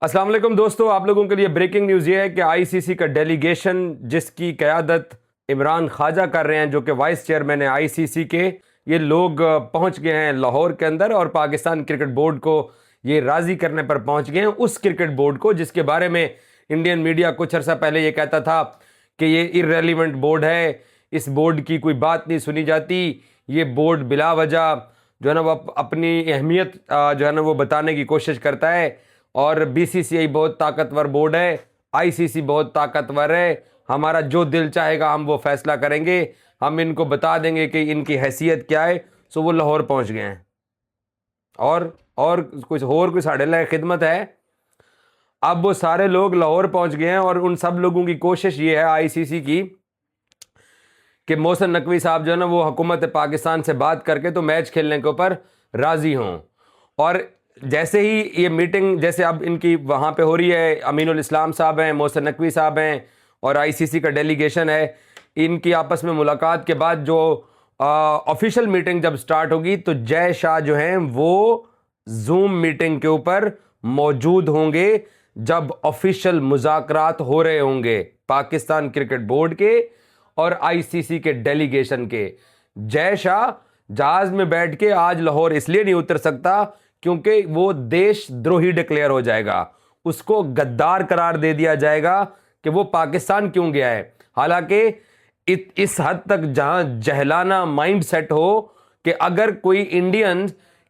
अस्सलाम वालेकुम दोस्तों, आप लोगों के लिए ब्रेकिंग न्यूज़ ये है कि आईसीसी का डेलीगेशन जिसकी क़यादत इमरान ख्वाजा कर रहे हैं, जो कि वाइस चेयरमैन है आईसीसी के, ये लोग पहुंच गए हैं लाहौर के अंदर और पाकिस्तान क्रिकेट बोर्ड को ये राज़ी करने पर पहुंच गए हैं। उस क्रिकेट बोर्ड को जिसके बारे में इंडियन मीडिया कुछ अर्सा पहले ये कहता था कि ये इररेलीवेंट बोर्ड है, इस बोर्ड की कोई बात नहीं सुनी जाती, ये बोर्ड बिला वजह जो है ना वो अपनी अहमियत जो है ना वो बताने की कोशिश करता है। और बीसीसीआई बहुत ताकतवर बोर्ड है, आईसीसी बहुत ताकतवर है, हमारा जो दिल चाहेगा हम वो फैसला करेंगे, हम इनको बता देंगे कि इनकी हैसियत क्या है। सो वो लाहौर पहुंच गए हैं और कोई साढ़े लाख खिदमत है। अब वो सारे लोग लाहौर पहुंच गए हैं और उन सब लोगों की कोशिश ये है आईसीसी की कि मोहसिन नकवी साहब जो है ना वो हुकूमत पाकिस्तान से बात करके तो मैच खेलने के ऊपर राज़ी हों। और जैसे ही ये मीटिंग जैसे अब इनकी वहाँ पे हो रही है, अमीनुल इस्लाम साहब हैं, मोहसिन नकवी साहब हैं और आईसीसी का डेलीगेशन है, इनकी आपस में मुलाकात के बाद जो ऑफिशियल मीटिंग जब स्टार्ट होगी तो जय शाह जो हैं वो जूम मीटिंग के ऊपर मौजूद होंगे जब ऑफिशियल मुज़ाकरात हो रहे होंगे पाकिस्तान क्रिकेट बोर्ड के और आईसीसी के डेलीगेशन के। जय शाह जहाज में बैठ के आज लाहौर इसलिए नहीं उतर सकता क्योंकि वो देशद्रोही डिक्लेयर हो जाएगा, उसको गद्दार करार दे दिया जाएगा कि वो पाकिस्तान क्यों गया है। हालांकि इस हद तक जहां जहलाना माइंड सेट हो कि अगर कोई इंडियन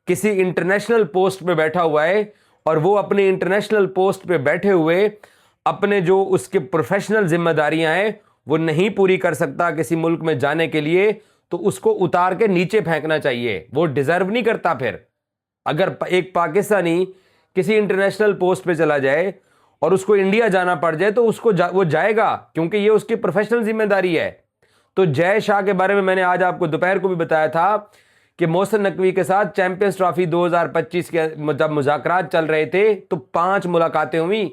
किसी इंटरनेशनल पोस्ट पे बैठा हुआ है और वो अपने इंटरनेशनल पोस्ट पे बैठे हुए अपने जो उसके प्रोफेशनल जिम्मेदारियां हैं वो नहीं पूरी कर सकता किसी मुल्क में जाने के लिए, तो उसको उतार के नीचे फेंकना चाहिए, वो डिजर्व नहीं करता। फिर अगर एक पाकिस्तानी किसी इंटरनेशनल पोस्ट पे चला जाए और उसको इंडिया जाना पड़ जाए तो वो जाएगा क्योंकि ये उसकी प्रोफेशनल जिम्मेदारी है। तो जय शाह के बारे में मैंने आज आपको दोपहर को भी बताया था कि मोहसिन नकवी के साथ चैंपियंस ट्रॉफी 2025 के जब मुज़ाकरात चल रहे थे तो 5 मुलाकातें हुई।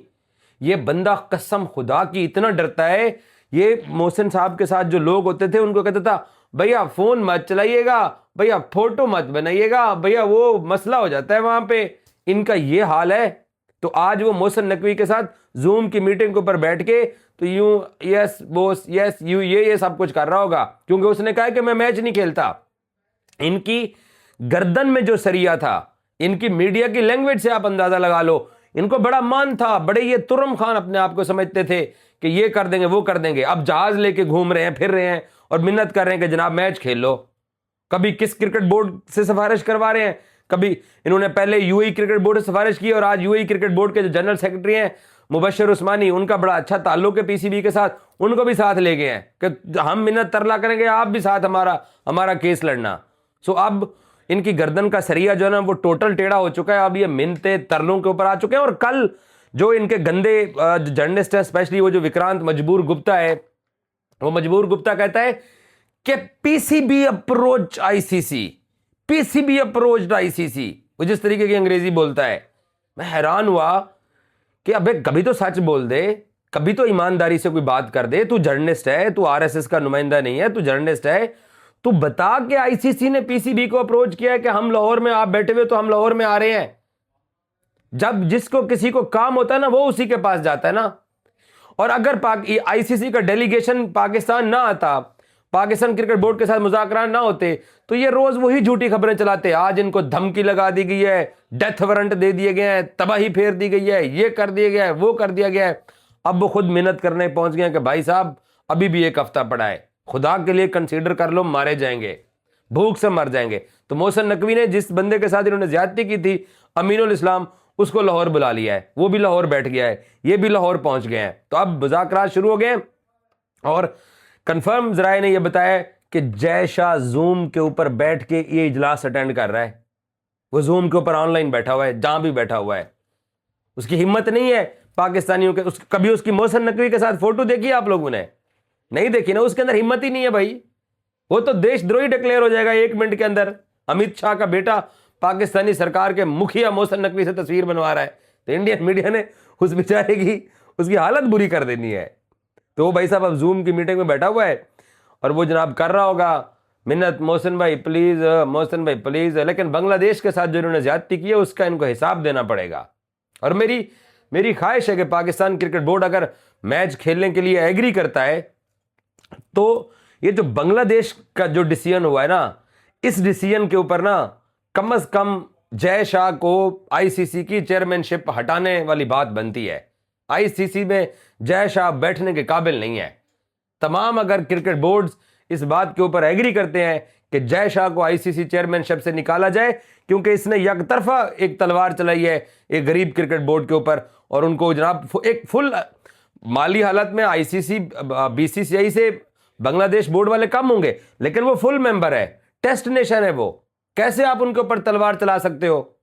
ये बंदा कसम खुदा की इतना डरता है, ये मोहसिन साहब के साथ जो लोग होते थे उनको कहता था भैया फोन मत चलाइएगा, भैया फोटो मत बनाइएगा, भैया वो मसला हो जाता है वहां पे। इनका ये हाल है। तो आज वो मोहसिन नकवी के साथ जूम की मीटिंग के ऊपर बैठ के तो यूं यस बोस यस यू ये सब कुछ कर रहा होगा क्योंकि उसने कहा कि मैं मैच नहीं खेलता। इनकी गर्दन में जो सरिया था, इनकी मीडिया की लैंग्वेज से आप अंदाजा लगा लो, इनको बड़ा मान था, बड़े ये तुरम खान अपने आप को समझते थे कि ये कर देंगे वो कर देंगे। अब जहाज लेके घूम रहे हैं, फिर रहे हैं और मिन्नत कर रहे हैं कि जनाब मैच खेल लो। कभी किस क्रिकेट बोर्ड से सिफारिश करवा रहे हैं, कभी इन्होंने पहले यूएई क्रिकेट बोर्ड से सिफारिश की और आज यूएई क्रिकेट बोर्ड के जो जनरल सेक्रेटरी हैं मुबशर उस्मानी, उनका बड़ा अच्छा ताल्लुक है पीसीबी के साथ, उनको भी साथ ले गए हैं कि हम मिन्नत तरला करेंगे, आप भी साथ हमारा केस लड़ना। सो अब इनकी गर्दन का सरिया जो है ना वो टोटल टेढ़ा हो चुका है। अब ये मिन्नते तरलों के ऊपर आ चुके हैं। और कल जो इनके गंदे जर्नलिस्ट है, स्पेशली वो जो विक्रांत मजबूर गुप्ता है, वो मजबूर गुप्ता कहता है कि PCB approach ICC, PCB approach ICC, वो जिस तरीके की अंग्रेजी बोलता है, मैं हैरान हुआ कि अबे कभी तो सच बोल दे, कभी तो ईमानदारी से कोई बात कर दे। तू जर्नलिस्ट है, तू आरएसएस का नुमाइंदा नहीं है, तू जर्नलिस्ट है। तू बता कि आईसीसी ने पीसीबी को अप्रोच किया है कि हम लाहौर में, आप बैठे हुए तो हम लाहौर में आ रहे हैं। जब जिसको किसी को काम होता है ना वो उसी के पास जाता है ना। और अगर आईसीसी का डेलीगेशन पाकिस्तान ना आता, पाकिस्तान क्रिकेट बोर्ड के साथ मुज़ाकरात ना होते तो ये रोज वही झूठी खबरें चलाते। आज इनको धमकी लगा दी गई है, डेथ वारंट दे दिए गए हैं, तबाही फेर दी गई है, ये कर दिया गया है, वो कर दिया गया है। अब वो खुद मिन्नत करने पहुंच गए कि भाई साहब अभी भी एक हफ्ता पड़ा है, खुदा के लिए कंसीडर कर लो, मारे जाएंगे, भूख से मर जाएंगे। तो मोहसिन नकवी ने जिस बंदे के साथ इन्होंने ज्यादती की थी, अमीनुल इस्लाम, उसको लाहौर बुला लिया है, वो भी लाहौर बैठ गया है, ये भी लाहौर पहुंच गए हैं। तो अब मुज़ाकरात शुरू हो गए और कंफर्म जराए ने यह बताया कि जय शाह जूम के ऊपर बैठ के ये इजलास अटेंड कर रहा है। वो जूम के ऊपर ऑनलाइन बैठा हुआ है, जहां भी बैठा हुआ है। उसकी हिम्मत नहीं है पाकिस्तानियों के कभी उसकी मोहसिन नकवी के साथ फोटो देखी आप लोगों ने? नहीं देखी ना। उसके अंदर हिम्मत ही नहीं है भाई। वो तो देशद्रोही डिक्लेयर हो जाएगा 1 मिनट के अंदर। अमित शाह का बेटा पाकिस्तानी सरकार के मुखिया मोहसिन नकवी से तस्वीर बनवा रहा है तो इंडियन मीडिया ने उस बेचारे की उसकी हालत बुरी कर देनी है। तो भाई साहब अब जूम की मीटिंग में बैठा हुआ है और वो जनाब कर रहा होगा मिन्नत, मोहसिन भाई प्लीज, मोहसिन भाई प्लीज, लेकिन बांग्लादेश के साथ जो इन्होंने ज्यादती की है उसका इनको हिसाब देना पड़ेगा। और मेरी ख्वाहिश है कि पाकिस्तान क्रिकेट बोर्ड अगर मैच खेलने के लिए एग्री करता है तो ये जो बांग्लादेश का जो डिसीजन हुआ है ना, इस डिसीजन के ऊपर ना कम से कम जय शाह को आईसीसी की चेयरमैनशिप हटाने वाली बात बनती है। आईसीसी में जय शाह बैठने के काबिल नहीं है। तमाम अगर क्रिकेट बोर्ड्स इस बात के ऊपर एग्री करते हैं कि जय शाह को आईसीसी चेयरमैनशिप से निकाला जाए, क्योंकि इसने यकतरफा एक तलवार चलाई है एक गरीब क्रिकेट बोर्ड के ऊपर, और उनको जनाब एक फुल माली हालत में आईसीसी बीसीसीआई से बांग्लादेश बोर्ड वाले कम होंगे, लेकिन वो फुल मेंबर है, टेस्ट नेशन है वो। कैसे आप उनके ऊपर तलवार चला सकते हो?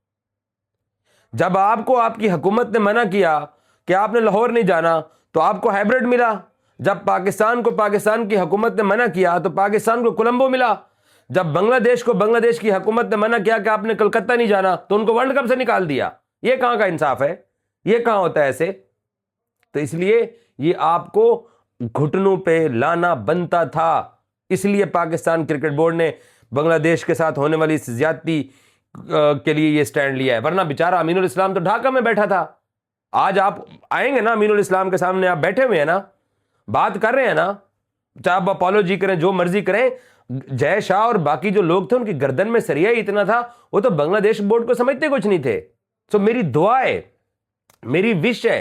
जब आपको आपकी हुकूमत ने मना किया कि आपने लाहौर नहीं जाना तो आपको हाइब्रिड मिला। जब पाकिस्तान को पाकिस्तान की हुकूमत ने मना किया तो पाकिस्तान को कोलंबो मिला। जब बांग्लादेश को बांग्लादेश की हुकूमत ने मना किया कि आपने कलकत्ता नहीं जाना तो उनको वर्ल्ड कप से निकाल दिया। ये कहां का इंसाफ है? ये कहां होता है ऐसे? तो इसलिए ये आपको घुटनों पे लाना बनता था। इसलिए पाकिस्तान क्रिकेट बोर्ड ने बांग्लादेश के साथ होने वाली इस ज्यादती के लिए ये स्टैंड लिया है। वरना बेचारा अमीनुल इस्लाम तो ढाका में बैठा था। आज आप आएंगे ना अमीनुल इस्लाम के सामने, आप बैठे हुए हैं ना, बात कर रहे हैं ना, चाहे आप अपॉलोजी करें जो मर्जी करें, जय शाह और बाकी जो लोग थे उनकी गर्दन में सरिया ही इतना था, वो तो बांग्लादेश बोर्ड को समझते कुछ नहीं थे। तो मेरी दुआ है, मेरी विश है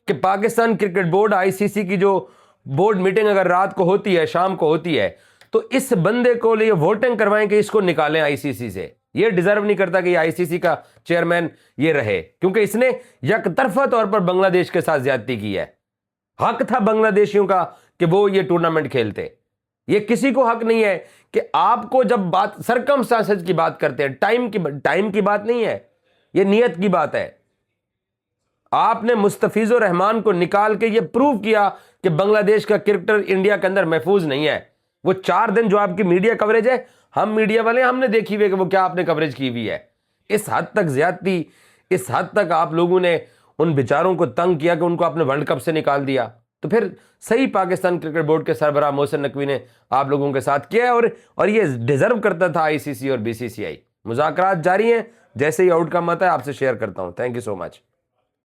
कि पाकिस्तान क्रिकेट बोर्ड आईसीसी की जो बोर्ड मीटिंग अगर रात को होती है, शाम को होती है, तो इस बंदे को लिए वोटिंग करवाएं कि इसको निकालें आईसीसी से। ये डिजर्व नहीं करता कि आईसीसी का चेयरमैन ये रहे, क्योंकि इसने यकतरफा तौर पर बांग्लादेश के साथ ज्यादती की है। हक था बांग्लादेशियों का कि वो ये टूर्नामेंट खेलते। ये किसी को हक नहीं है कि आपको जब बात सरकमस्टांसेस की बात करते हैं, टाइम की बात नहीं है, ये नियत की बात है। आपने मुस्तफिजुर रहमान को निकाल के ये प्रूव किया कि बांग्लादेश का क्रिकेटर इंडिया के अंदर महफूज नहीं है। वो 4 दिन जो आपकी मीडिया कवरेज है, हम मीडिया वाले हमने देखी हुई है कि वो क्या आपने कवरेज की हुई है। इस हद तक ज्यादती, इस हद तक आप लोगों ने उन बेचारों को तंग किया कि उनको आपने वर्ल्ड कप से निकाल दिया। तो फिर सही पाकिस्तान क्रिकेट बोर्ड के सरबराह मोहसिन नकवी ने आप लोगों के साथ किया है, और ये डिजर्व करता था आईसीसी और बीसीसीआई। मुज़ाकरात जारी हैं, जैसे ही आउटकम आता है आपसे शेयर करता हूं। Thank you so much.